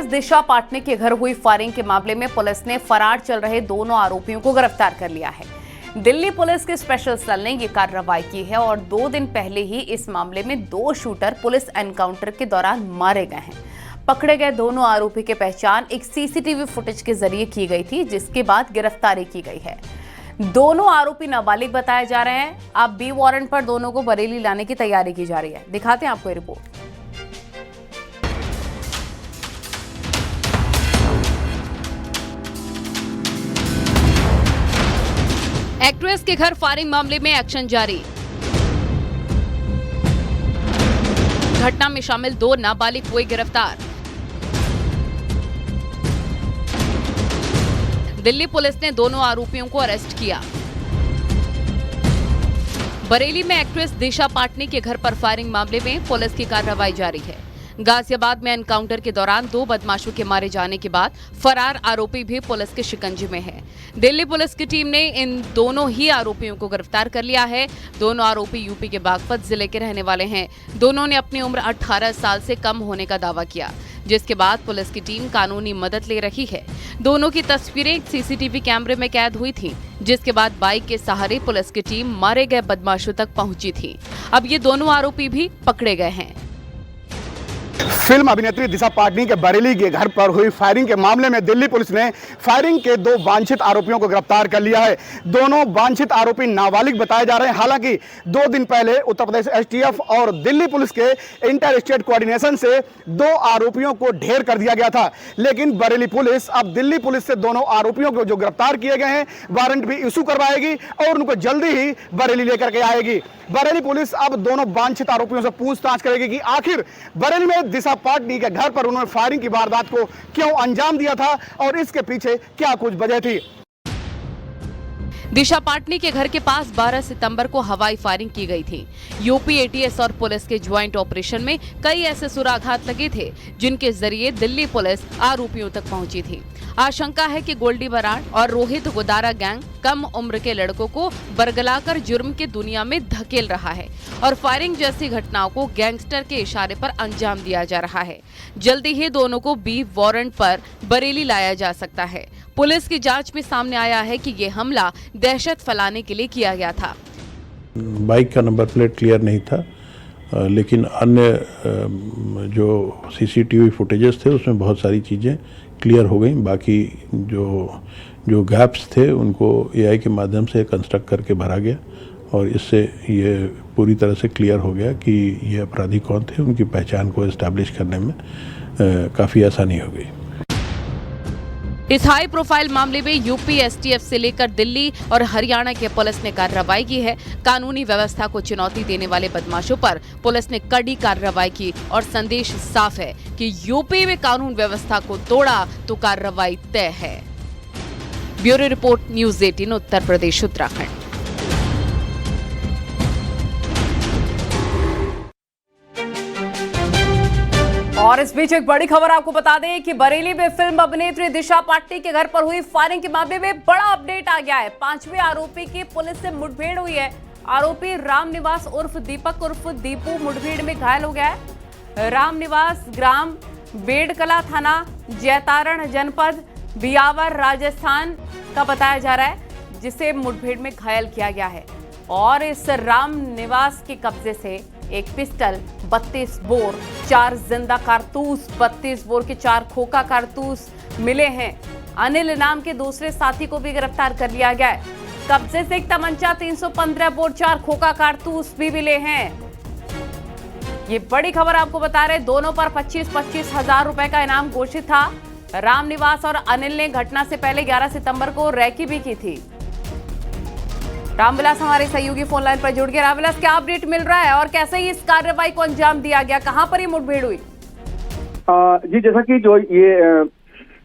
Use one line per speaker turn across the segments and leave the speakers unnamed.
दिशा पाटनी के घर हुई फायरिंग के मामले में पुलिस ने फरार चल रहे दोनों आरोपियों को गिरफ्तार कर लिया है। दिल्ली पुलिस के स्पेशल सेल ने ये कार्रवाई की है और 2 दिन पहले ही इस मामले में 2 शूटर पुलिस एनकाउंटर के दौरान मारे गए हैं। पकड़े गए दोनों आरोपी की पहचान एक सीसीटीवी फुटेज के जरिए की गई थी, जिसके बाद गिरफ्तारी की गई है। दोनों आरोपी नाबालिग बताए जा रहे हैं। अब बी वारंट पर दोनों को बरेली लाने की तैयारी की जा रही है। दिखाते हैं आपको ये रिपोर्ट। एक्ट्रेस के घर फायरिंग मामले में एक्शन जारी। घटना में शामिल 2 नाबालिग हुए गिरफ्तार। दिल्ली पुलिस ने दोनों आरोपियों को अरेस्ट किया। बरेली में एक्ट्रेस दिशा पाटनी के घर पर फायरिंग मामले में पुलिस की कार्रवाई जारी है। गाजियाबाद में एनकाउंटर के दौरान 2 बदमाशों के मारे जाने के बाद फरार आरोपी भी पुलिस के शिकंजे में है। दिल्ली पुलिस की टीम ने इन दोनों ही आरोपियों को गिरफ्तार कर लिया है। दोनों आरोपी यूपी के बागपत जिले के रहने वाले हैं। दोनों ने अपनी उम्र 18 साल से कम होने का दावा किया, जिसके बाद पुलिस की टीम कानूनी मदद ले रही है। दोनों की तस्वीरें एक सीसीटीवी कैमरे में कैद हुई थी, जिसके बाद बाइक के सहारे पुलिस की टीम मारे गए बदमाशों तक पहुंची थी। अब ये दोनों आरोपी भी पकड़े गए हैं।
फिल्म अभिनेत्री दिशा पाटनी के बरेली के घर पर हुई फायरिंग के मामले में दिल्ली पुलिस ने फायरिंग के 2 वांछित आरोपियों को गिरफ्तार कर लिया है। दोनों वांछित आरोपी नाबालिग बताए जा रहे हैं। हालांकि 2 दिन पहले उत्तर प्रदेश एसटीएफ और दिल्ली पुलिस के इंटर स्टेट कोऑर्डिनेशन से 2 आरोपियों को ढेर कर दिया गया था, लेकिन बरेली पुलिस अब दिल्ली पुलिस से दोनों आरोपियों को जो गिरफ्तार किए गए हैं वारंट भी इशू करवाएगी और उनको जल्दी ही बरेली लेकर के आएगी। बरेली पुलिस अब दोनों वांछित आरोपियों से पूछताछ करेगी कि आखिर बरेली में दिशा पाटनी के घर पर उन्होंने फायरिंग की वारदात को क्यों अंजाम दिया था और इसके पीछे क्या कुछ वजह थी।
दिशा पाटनी के घर के पास 12 सितंबर को हवाई फायरिंग की गई थी। यूपी एटीएस और पुलिस के ज्वाइंट ऑपरेशन में कई ऐसे सुराघात लगे थे, जिनके जरिए दिल्ली पुलिस आरोपियों तक पहुंची थी। आशंका है कि गोल्डी बराड़ और रोहित गोदारा गैंग कम उम्र के लड़कों को बरगलाकर जुर्म की दुनिया में धकेल रहा है और फायरिंग जैसी घटनाओं को गैंगस्टर के इशारे पर अंजाम दिया जा रहा है। जल्दी ही दोनों को बी वारंट पर बरेली लाया जा सकता है। पुलिस की जांच में सामने आया है कि ये हमला दहशत फैलाने के लिए किया गया था।
बाइक का नंबर प्लेट क्लियर नहीं था, लेकिन अन्य जो सीसीटीवी फुटेजेस थे उसमें बहुत सारी चीज़ें क्लियर हो गई। बाकी जो गैप्स थे उनको एआई के माध्यम से कंस्ट्रक्ट करके भरा गया और इससे ये पूरी तरह से क्लियर हो गया कि ये अपराधी कौन थे। उनकी पहचान को एस्टैब्लिश करने में काफ़ी आसानी हो गई।
इस हाई प्रोफाइल मामले में यूपी एसटीएफ से लेकर दिल्ली और हरियाणा के पुलिस ने कार्रवाई की है। कानूनी व्यवस्था को चुनौती देने वाले बदमाशों पर पुलिस ने कड़ी कार्रवाई की और संदेश साफ है कि यूपी में कानून व्यवस्था को तोड़ा तो कार्रवाई तय है। Bureau report, news 18 Uttar Pradesh Uttarakhand. और इस बीच एक बड़ी खबर आपको बता दें कि बरेली में फिल्म अभिनेत्री दिशा पाटनी के घर पर हुई फायरिंग के मामले में बड़ा अपडेट आ गया है। 5वें आरोपी की पुलिस से मुठभेड़ हुई है। आरोपी रामनिवास उर्फ दीपक उर्फ दीपू मुठभेड़ में घायल हो गया है। रामनिवास ग्राम बेड़कला थाना जैतारण जनपद बियावर राजस्थान का बताया जा रहा है, जिसे मुठभेड़ में घायल किया गया है। और इस रामनिवास के कब्जे से एक पिस्टल, 32 बोर, 4 जिंदा कारतूस, 32 बोर के 4 खोखा कारतूस मिले हैं। अनिल नाम के दूसरे साथी को भी गिरफ्तार कर लिया गया है। कब्जे से एक तमंचा, 315 बोर, 4 खोखा कारतूस भी मिले हैं। ये बड़ी खबर आपको बता रहे, दोनों पर 25-25 हजार रुपए का इनाम घोषित था। रामनिवास और अनिल ने घटना से पहले 11 सितंबर को रैकी भी की थी। रामविलास हमारे सहयोगी फोन लाइन पर जुड़ गए। रामविलास, क्या अपडेट मिल रहा है और कैसे ही इस कार्रवाई को अंजाम दिया गया, कहां पर ये मुठभेड़ हुई?
जी, जैसा कि जो ये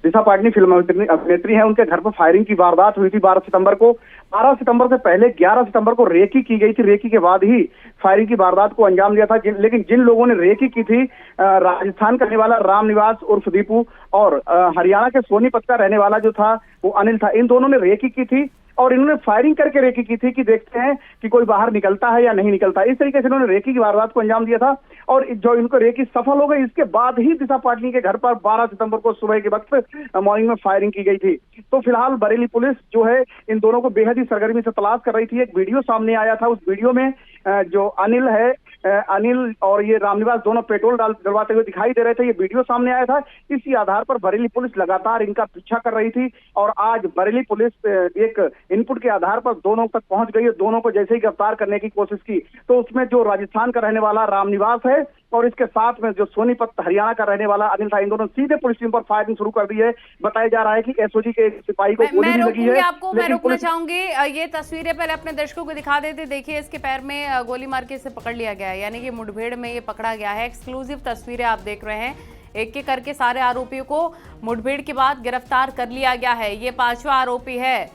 दिशा पाटनी फिल्म अभिनेत्री है, उनके घर पर फायरिंग की वारदात हुई थी 12 सितंबर को। 12 सितंबर से पहले 11 सितंबर को रेकी की गई थी। रेकी के बाद ही फायरिंग की वारदात को अंजाम दिया था। लेकिन जिन लोगों ने रेकी की थी, राजस्थान का रहने वाला रामनिवास उर्फ दीपू और हरियाणा के सोनीपत का रहने वाला जो था वो अनिल था, इन दोनों ने रेकी की थी और इन्होंने फायरिंग करके रेकी की थी कि देखते हैं कि कोई बाहर निकलता है या नहीं निकलता। इस तरीके से इन्होंने रेकी की वारदात को अंजाम दिया था और जो इनको रेकी सफल हो गई, इसके बाद ही दिशा पाटनी के घर पर 12 सितंबर को सुबह के वक्त मॉर्निंग में फायरिंग की गई थी। तो फिलहाल बरेली पुलिस जो है इन दोनों को बेहद ही सरगर्मी से तलाश कर रही थी। एक वीडियो सामने आया था, उस वीडियो में जो अनिल और ये रामनिवास दोनों पेट्रोल डलवाते हुए दिखाई दे रहे थे। ये वीडियो सामने आया था, इसी आधार पर बरेली पुलिस लगातार इनका पीछा कर रही थी और आज बरेली पुलिस एक इनपुट के आधार पर दोनों तक पहुंच गई है। दोनों को जैसे ही गिरफ्तार करने की कोशिश की तो उसमें जो राजस्थान का रहने वाला रामनिवास है और इसके साथ में जो सोनीपत हरियाणा का रहने वाला अनिल था, इन दोनों सीधे पुलिस टीम पर फायरिंग शुरू कर दी है। बताया जा रहा है कि एसओजी के एक सिपाही को गोली भी लगी है।
मैं रोकना चाहूंगी, ये तस्वीरें पहले अपने दर्शकों को दिखा देते। देखिए, इसके पैर में गोली मार के इसे पकड़ लिया गया है, यानी कि मुठभेड़ में ये पकड़ा गया है। एक्सक्लूसिव तस्वीरें आप देख रहे हैं। एक एक करके सारे आरोपियों को मुठभेड़ के बाद गिरफ्तार कर लिया गया है। ये 5वां आरोपी है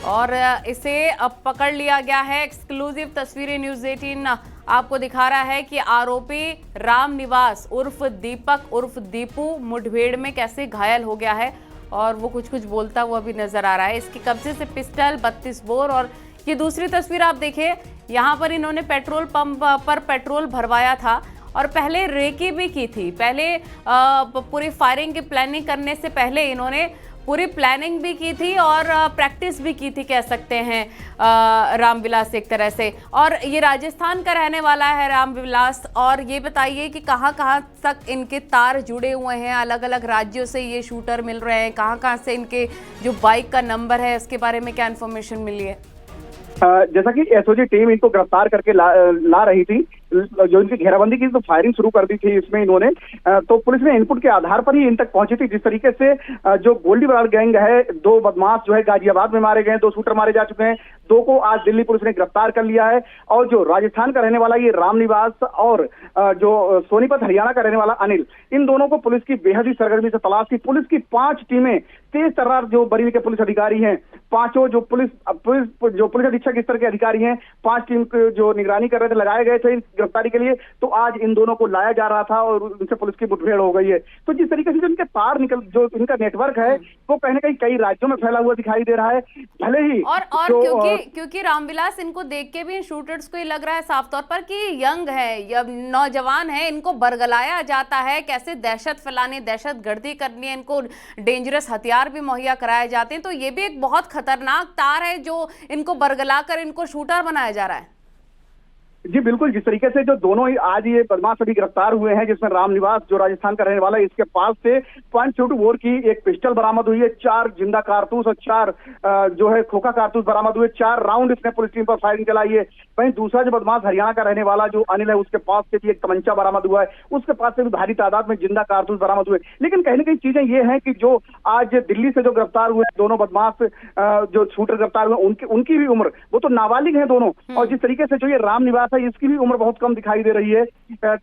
और इसे अब पकड़ लिया गया है। एक्सक्लूसिव तस्वीरें न्यूज़ 18 आपको दिखा रहा है कि आरोपी रामनिवास उर्फ दीपक उर्फ दीपू मुठभेड़ में कैसे घायल हो गया है और वो कुछ बोलता हुआ भी नजर आ रहा है। इसके कब्जे से पिस्टल, 32 बोर और ये दूसरी तस्वीर आप देखिए, यहाँ पर इन्होंने पेट्रोल पंप पर पेट्रोल भरवाया था और पहले रेकी भी की थी। पहले पूरी फायरिंग की प्लानिंग करने से पहले इन्होंने पूरी प्लानिंग भी की थी और प्रैक्टिस भी की थी, कह सकते हैं रामविलास एक तरह से। और ये राजस्थान का रहने वाला है रामविलास। और ये बताइए कि कहाँ तक इनके तार जुड़े हुए हैं, अलग अलग राज्यों से ये शूटर मिल रहे हैं, कहाँ से इनके जो बाइक का नंबर है उसके बारे में क्या इन्फॉर्मेशन मिली है?
जैसा कि एसओजी टीम इनको गिरफ्तार करके ला रही थी, जो इनकी घेराबंदी की तो फायरिंग शुरू कर दी थी इसमें इन्होंने, तो पुलिस ने इनपुट के आधार पर ही इन तक पहुंची थी। जिस तरीके से जो गोल्डी बराड़ गैंग है, 2 बदमाश जो है गाजियाबाद में मारे गए, 2 शूटर मारे जा चुके हैं, 2 को आज दिल्ली पुलिस ने गिरफ्तार कर लिया है। और जो राजस्थान का रहने वाला ये रामनिवास और जो सोनीपत हरियाणा का रहने वाला अनिल, इन दोनों को पुलिस की बेहद ही सरगर्मी से तलाश थी। पुलिस की 5 टीमें तेज तर्रार जो बरेली के पुलिस अधिकारी हैं, पांचों जो पुलिस अधीक्षक स्तर के अधिकारी हैं, 5 टीम को जो निगरानी कर रहे थे, लगाए गए थे गिरफ्तारी के लिए। तो आज इन दोनों को लाया जा रहा था और उनसे पुलिस की मुठभेड़ हो गई है। तो जिस तरीके से जो इनके तार जो इनका नेटवर्क है वो कहीं ना कहीं कई राज्यों में फैला हुआ दिखाई दे रहा है। भले ही
और क्योंकि रामविलास, इनको देख के भी शूटर्स को ये लग रहा है साफ तौर पर कि यंग है या नौजवान है, इनको बरगलाया जाता है, कैसे दहशत फैलानी, दहशत गर्दी करनी है, इनको डेंजरस हथियार भी मुहैया कराए जाते हैं। तो ये भी एक बहुत खतरनाक तार है जो इनको बरगला कर इनको शूटर बनाया जा रहा है।
जी बिल्कुल, जिस तरीके से जो दोनों ही आज ये बदमाश अभी गिरफ्तार हुए हैं, जिसमें रामनिवास जो राजस्थान का रहने वाला है, इसके पास से 5 बोर की एक पिस्टल बरामद हुई है, 4 जिंदा कारतूस और 4 जो है खोखा कारतूस बरामद हुए, 4 राउंड इसने पुलिस टीम पर फायरिंग चलाई है। वहीं दूसरा जो बदमाश हरियाणा का रहने वाला जो अनिल है, उसके पास से भी एक तमंचा बरामद हुआ है, उसके पास से भी भारी तादाद में जिंदा कारतूस बरामद हुए। लेकिन कहीं ना कहीं चीजें ये हैं कि जो आज दिल्ली से जो गिरफ्तार हुए दोनों बदमाश जो शूटर गिरफ्तार हुए, उनकी भी उम्र, वो तो नाबालिग है दोनों। और जिस तरीके से जो ये रामनिवास है, इसकी भी उम्र बहुत कम दिखाई दे रही है।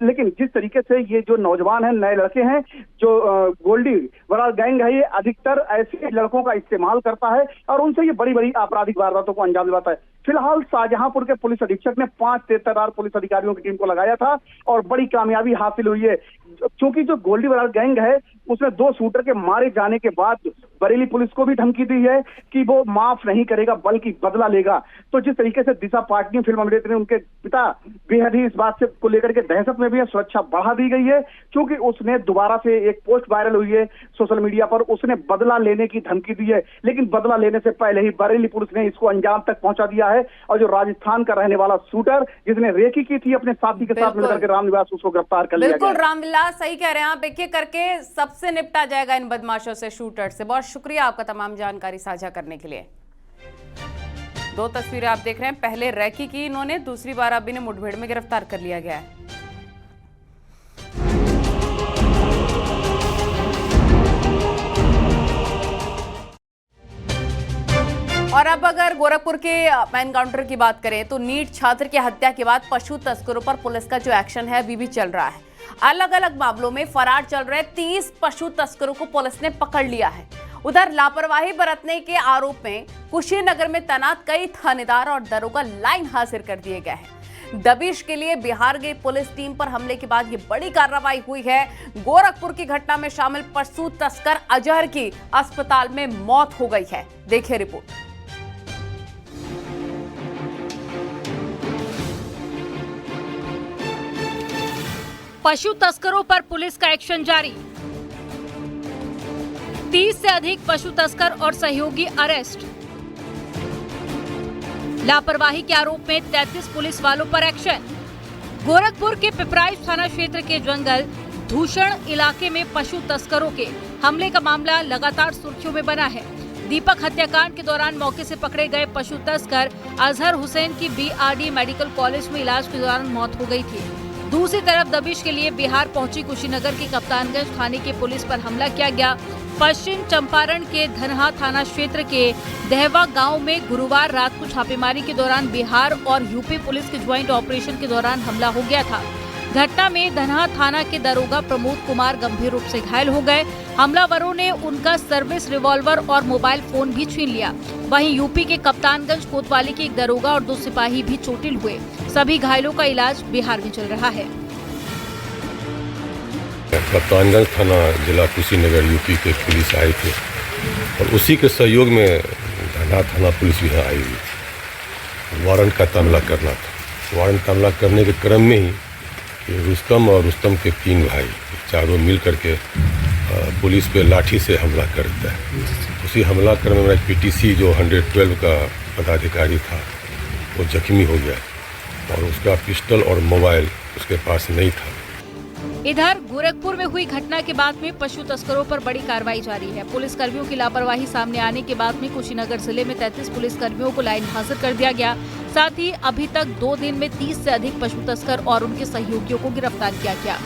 लेकिन जिस तरीके से ये जो नौजवान है, नए लड़के हैं, जो गोल्डी बराड़ गैंग है, ये अधिकतर ऐसे लड़कों का इस्तेमाल करता है और उनसे ये बड़ी बड़ी आपराधिक वारदातों को अंजाम दिलाता है। फिलहाल शाहजहांपुर के पुलिस अधीक्षक ने 5 तेजतर्रार पुलिस अधिकारियों की टीम को लगाया था और बड़ी कामयाबी हासिल हुई है। क्योंकि जो गोल्डी बराड़ गैंग है, उसने 2 शूटर के मारे जाने के बाद बरेली पुलिस को भी धमकी दी है कि वो माफ नहीं करेगा बल्कि बदला लेगा। तो जिस तरीके से दिशा पाटनी फिल्म अभिनेत्री ने, उनके पिता बेहद ही इस बात से को लेकर के दहशत में भी है, सुरक्षा बढ़ा दी गई है, क्योंकि उसने दोबारा से एक पोस्ट वायरल हुई है सोशल मीडिया पर, उसने बदला लेने की धमकी दी है। लेकिन बदला लेने से पहले ही बरेली पुलिस ने इसको अंजाम तक पहुंचा दिया है और जो राजस्थान का रहने वाला शूटर जिसने रेकी की थी अपने साथी के साथ मिलकर के रामनिवास, उसको गिरफ्तार कर लिया गया।
बिल्कुल रामविलास, सही कह रहे हैं आप, एक एक करके सबसे निपटा जाएगा इन बदमाशों से, शूटर से। बहुत शुक्रिया आपका तमाम जानकारी साझा करने के लिए। 2 तस्वीरें आप देख रहे हैं, पहले रेकी की इन्होंने, दूसरी बार अभी ने मुठभेड़ में गिरफ्तार कर लिया गया है। और अब अगर गोरखपुर के एनकाउंटर की बात करें तो नीट छात्र की हत्या के बाद पशु तस्करों पर पुलिस का जो एक्शन है अभी भी चल रहा है। अलग अलग मामलों में फरार चल रहे 30 पशु तस्करों को पुलिस ने पकड़ लिया है। उधर लापरवाही बरतने के आरोप में कुशीनगर में तैनात कई थानेदार और दरोगा लाइन हाजिर कर दिए गए हैं। दबिश के लिए बिहार गई पुलिस टीम पर हमले के बाद ये बड़ी कार्रवाई हुई है। गोरखपुर की घटना में शामिल पशु तस्कर अजहर की अस्पताल में मौत हो गई है। देखिए रिपोर्ट।
पशु तस्करों पर पुलिस का एक्शन जारी। 30 से अधिक पशु तस्कर और सहयोगी अरेस्ट। लापरवाही के आरोप में 33 पुलिस वालों पर एक्शन। गोरखपुर के पिपराइच थाना क्षेत्र के जंगल धूषण इलाके में पशु तस्करों के हमले का मामला लगातार सुर्खियों में बना है। दीपक हत्याकांड के दौरान मौके से पकड़े गए पशु तस्कर अजहर हुसैन की बीआरडी मेडिकल कॉलेज में इलाज के दौरान मौत हो गई थी। दूसरी तरफ दबिश के लिए बिहार पहुंची कुशीनगर के कप्तानगंज थाने की पुलिस पर हमला किया गया। पश्चिम चंपारण के धनहा थाना क्षेत्र के दहवा गांव में गुरुवार रात को छापेमारी के दौरान बिहार और यूपी पुलिस के ज्वाइंट ऑपरेशन के दौरान हमला हो गया था। घटना में धनहा थाना के दरोगा प्रमोद कुमार गंभीर रूप से घायल हो गए। हमलावरों ने उनका सर्विस रिवॉल्वर और मोबाइल फोन भी छीन लिया। वहीं यूपी के कप्तानगंज कोतवाली के एक दरोगा और 2 सिपाही भी चोटिल हुए। सभी घायलों का इलाज बिहार में चल रहा है।
कप्तानगंज थाना जिला कुशीनगर यूपी के पुलिस आए थे और उसी के सहयोग में धनहा थाना पुलिस भी यहाँ आई हुई थी। वारंट का तामला करना था। वारंट तामला करने के क्रम में ही रुस्तम और रुस्तम के 3 भाई चारों मिल करके पुलिस पे लाठी से हमला कर देता है। उसी हमला क्रम में पीटीसी जो 112 का पदाधिकारी था वो जख्मी हो गया और उसका पिस्टल और मोबाइल उसके पास नहीं था।
इधर गोरखपुर में हुई घटना के बाद में पशु तस्करों पर बड़ी कार्रवाई जारी है। पुलिस कर्मियों की लापरवाही सामने आने के बाद में कुशीनगर जिले में 33 पुलिस कर्मियों को लाइन हाजिर कर दिया गया। साथ ही अभी तक 2 दिन में 30 से अधिक पशु तस्कर और उनके सहयोगियों को गिरफ्तार किया गया।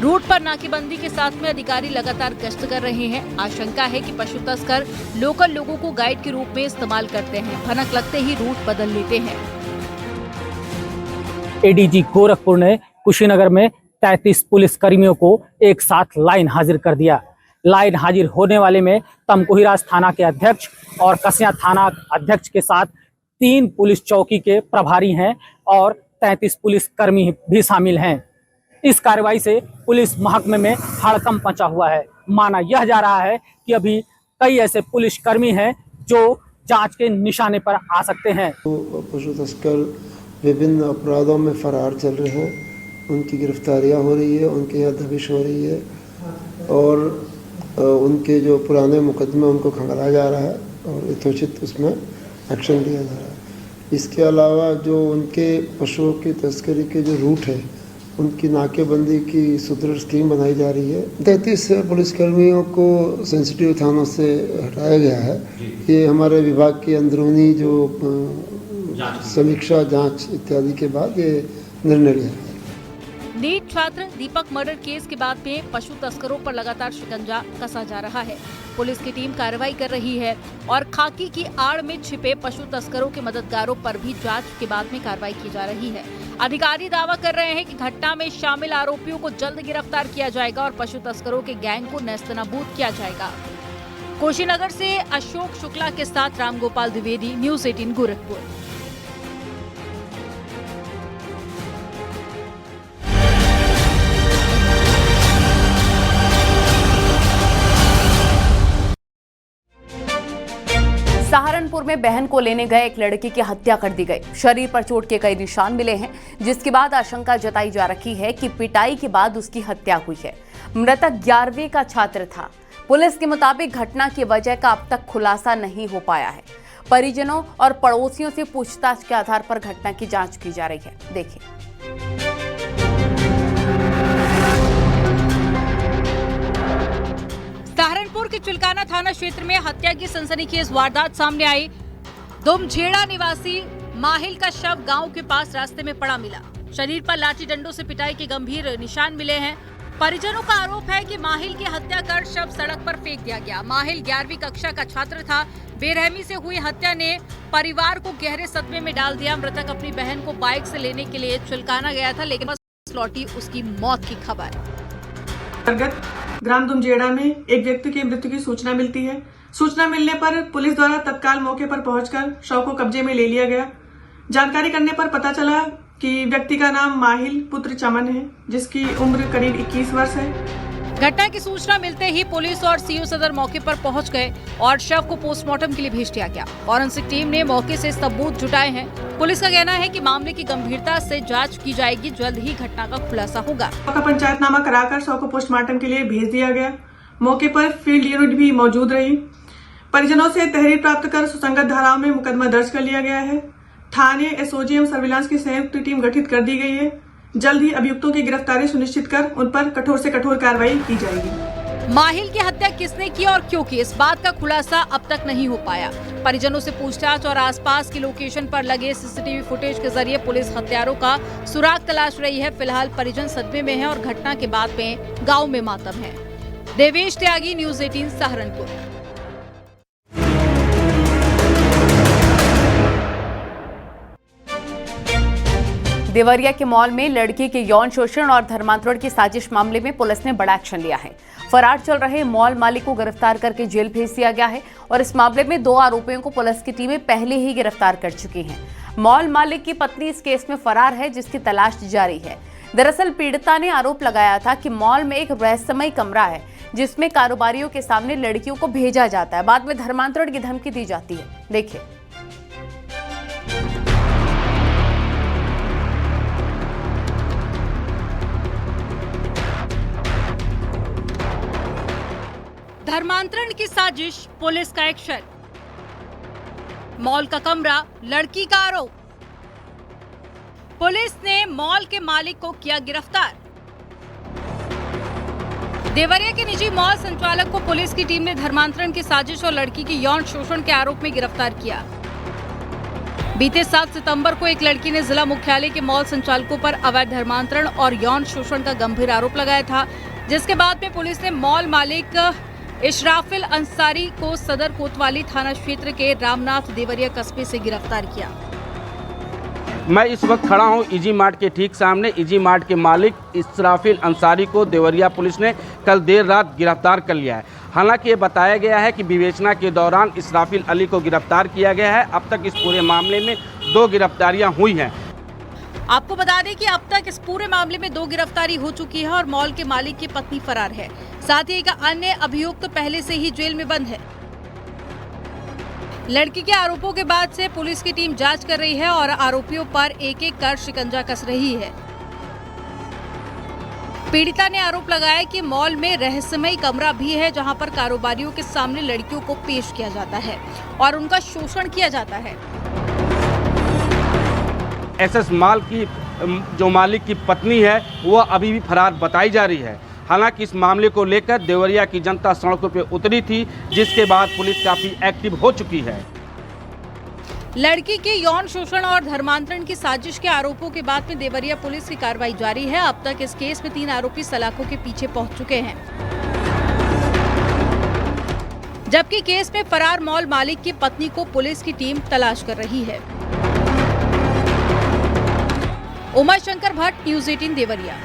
रूट पर नाकेबंदी के साथ में अधिकारी लगातार गश्त कर रहे हैं। आशंका है कि पशु तस्कर लोकल लोगों को गाइड के रूप में इस्तेमाल करते हैं। भनक लगते ही रूट बदल लेते हैं।
एडीजी गोरखपुर ने कुशीनगर में 33 पुलिस कर्मियों को एक साथ लाइन हाजिर कर दिया। लाइन हाजिर होने वाले में तमकुहीराज थाना के अध्यक्ष और कसिया थाना अध्यक्ष के साथ 3 पुलिस चौकी के प्रभारी हैं और 33 पुलिस कर्मी भी शामिल हैं। इस कार्रवाई से पुलिस महकमे में हड़कंप मचा हुआ है। माना यह जा रहा है कि अभी कई ऐसे पुलिस कर्मी हैं जो जांच के निशाने पर आ सकते हैं।
पशु तस्कर विभिन्न अपराधों में फरार चल रहे हैं। उनकी गिरफ्तारियां हो रही है, उनके यहाँ दबिश हो रही है और उनके जो पुराने मुकदमे उनको खंगाला जा रहा है और यथोचित उसमें एक्शन लिया जा रहा है। इसके अलावा जो उनके पशुओं की तस्करी के जो रूट है उनकी नाकेबंदी की सुदृढ़ स्कीम बनाई जा रही है। 33 पुलिसकर्मियों को सेंसिटिव थानों से हटाया गया है। ये हमारे विभाग की अंदरूनी जो समीक्षा जांच इत्यादि के बाद ये निर्णय लिया गया।
नीट छात्र दीपक मर्डर केस के बाद में पशु तस्करों पर लगातार शिकंजा कसा जा रहा है। पुलिस की टीम कार्रवाई कर रही है और खाकी की आड़ में छिपे पशु तस्करों के मददगारों पर भी जांच के बाद में कार्रवाई की जा रही है। अधिकारी दावा कर रहे हैं कि घटना में शामिल आरोपियों को जल्द गिरफ्तार किया जाएगा और पशु तस्करों के गैंग को नेस्तनाबूद किया जाएगा। कुशीनगर से अशोक शुक्ला के साथ रामगोपाल द्विवेदी, न्यूज़ 18 गोरखपुर।
सहारनपुर में बहन को लेने गए एक लड़की की हत्या कर दी गई। शरीर पर चोट के कई निशान मिले हैं, जिसके बाद आशंका जताई जा रही है कि पिटाई के बाद उसकी हत्या हुई है। मृतक 11वीं का छात्र था। पुलिस के मुताबिक घटना की वजह का अब तक खुलासा नहीं हो पाया है। परिजनों और पड़ोसियों से पूछताछ के आधार पर घटना की जांच की जा रही है। देखिए।
सहारनपुर के चिलकाना थाना क्षेत्र में हत्या की सनसनीखेज वारदात सामने आई। दुमझेड़ा निवासी माहिल का शव गांव के पास रास्ते में पड़ा मिला। शरीर पर लाठी डंडों से पिटाई के गंभीर निशान मिले हैं। परिजनों का आरोप है कि माहिल की हत्या कर शव सड़क पर फेंक दिया गया। माहिल 11वीं कक्षा का छात्र था। बेरहमी से हुई हत्या ने परिवार को गहरे सदमे में डाल दिया। मृतक अपनी बहन को बाइक से लेने के लिए चिलकाना गया था, लेकिन बस लौटी उसकी मौत की खबर।
ग्राम दुमझेड़ा में एक व्यक्ति की मृत्यु की सूचना मिलती है। सूचना मिलने पर पुलिस द्वारा तत्काल मौके पर पहुंचकर शव को कब्जे में ले लिया गया। जानकारी करने पर पता चला कि व्यक्ति का नाम माहिल पुत्र चमन है, जिसकी उम्र करीब 21 वर्ष है।
घटना की सूचना मिलते ही पुलिस और सीओ सदर मौके पर पहुंच गए और शव को पोस्टमार्टम के लिए भेज दिया गया। फॉरेंसिक टीम ने मौके से सबूत जुटाए हैं। पुलिस का कहना है कि मामले की गंभीरता से जांच की जाएगी, जल्द ही घटना का खुलासा होगा।
पंचायतनामा कराकर शव को पोस्टमार्टम के लिए भेज दिया गया। मौके पर फील्ड यूनिट भी मौजूद रही। परिजनों से तहरीर प्राप्त कर सुसंगत धाराओं में मुकदमा दर्ज कर लिया गया है। थाने, एसओजी एवं सर्विलांस की संयुक्त टीम गठित कर दी गई है। जल्द ही अभियुक्तों की गिरफ्तारी सुनिश्चित कर उन पर कठोर से कठोर कार्रवाई की जाएगी।
माहिल की हत्या किसने की और क्यों की, इस बात का खुलासा अब तक नहीं हो पाया। परिजनों से पूछताछ और आसपास की लोकेशन पर लगे सीसीटीवी फुटेज के जरिए पुलिस हत्यारों का सुराग तलाश रही है। फिलहाल परिजन सदमे में हैं और घटना के बाद में गाँव में मातम है। देवेश त्यागी, न्यूज 18 सहारनपुर।
देवरिया के मॉल में लड़की के यौन शोषण और धर्मांतरण की साजिश मामले में पुलिस ने बड़ा एक्शन लिया है। फरार चल रहे मॉल मालिक को गिरफ्तार करके जेल भेज दिया गया है और इस मामले में 2 आरोपियों को पुलिस की टीमें पहले ही गिरफ्तार कर चुकी हैं। मॉल मालिक की पत्नी इस केस में फरार है, जिसकी तलाश जारी है। दरअसल पीड़िता ने आरोप लगाया था कि मॉल में एक रहस्यमय कमरा है जिसमें कारोबारियों के सामने लड़कियों को भेजा जाता है, बाद में धर्मांतरण की धमकी दी जाती है। देखिए।
धर्मांतरण की साजिश, पुलिस का एक्शन। मॉल का कमरा, लड़की का आरोप। पुलिस ने मॉल के मालिक को किया गिरफ्तार। देवरिया के निजी मॉल संचालक को पुलिस की टीम ने धर्मांतरण की साजिश और लड़की के यौन शोषण के आरोप में गिरफ्तार किया। बीते 7 सितंबर को एक लड़की ने जिला मुख्यालय के मॉल संचालकों पर अवैध धर्मांतरण और यौन शोषण का गंभीर आरोप लगाया था, जिसके बाद में पुलिस ने मॉल मालिक इशराफिल अंसारी को सदर कोतवाली थाना क्षेत्र के रामनाथ देवरिया कस्बे से गिरफ्तार किया।
मैं इस वक्त खड़ा हूं इजी मार्ट के ठीक सामने। इजी मार्ट के मालिक इशराफिल अंसारी को देवरिया पुलिस ने कल देर रात गिरफ्तार कर लिया है। हालांकि ये बताया गया है कि विवेचना के दौरान इशराफिल अली को गिरफ्तार किया गया है। अब तक इस पूरे मामले में 2 गिरफ्तारियां हुई हैं।
आपको बता दें कि अब तक इस पूरे मामले में 2 गिरफ्तारी हो चुकी है और मॉल के मालिक की पत्नी फरार है। साथ ही एक अन्य अभियुक्त पहले से ही जेल में बंद है। लड़की के आरोपों के बाद से पुलिस की टीम जांच कर रही है और आरोपियों पर एक-एक कर शिकंजा कस रही है। पीड़िता ने आरोप लगाया कि मॉल में रहस्यमय कमरा भी है जहां पर कारोबारियों के सामने लड़कियों को पेश किया जाता है और उनका शोषण किया जाता है।
एसएस मॉल की जो मालिक की पत्नी है वो अभी भी फरार बताई जा रही है। हालांकि इस मामले को लेकर देवरिया की जनता सड़कों पर उतरी थी, जिसके बाद पुलिस काफी एक्टिव हो चुकी है।
लड़की के यौन शोषण और धर्मांतरण की साजिश के आरोपों के बाद में देवरिया पुलिस की कार्रवाई जारी है। अब तक इस केस में 3 आरोपी सलाखों के पीछे पहुंच चुके हैं, जबकि केस में फरार मॉल मालिक की पत्नी को पुलिस की टीम तलाश कर रही है। उमा शंकर भट्ट, न्यूज 18 देवरिया।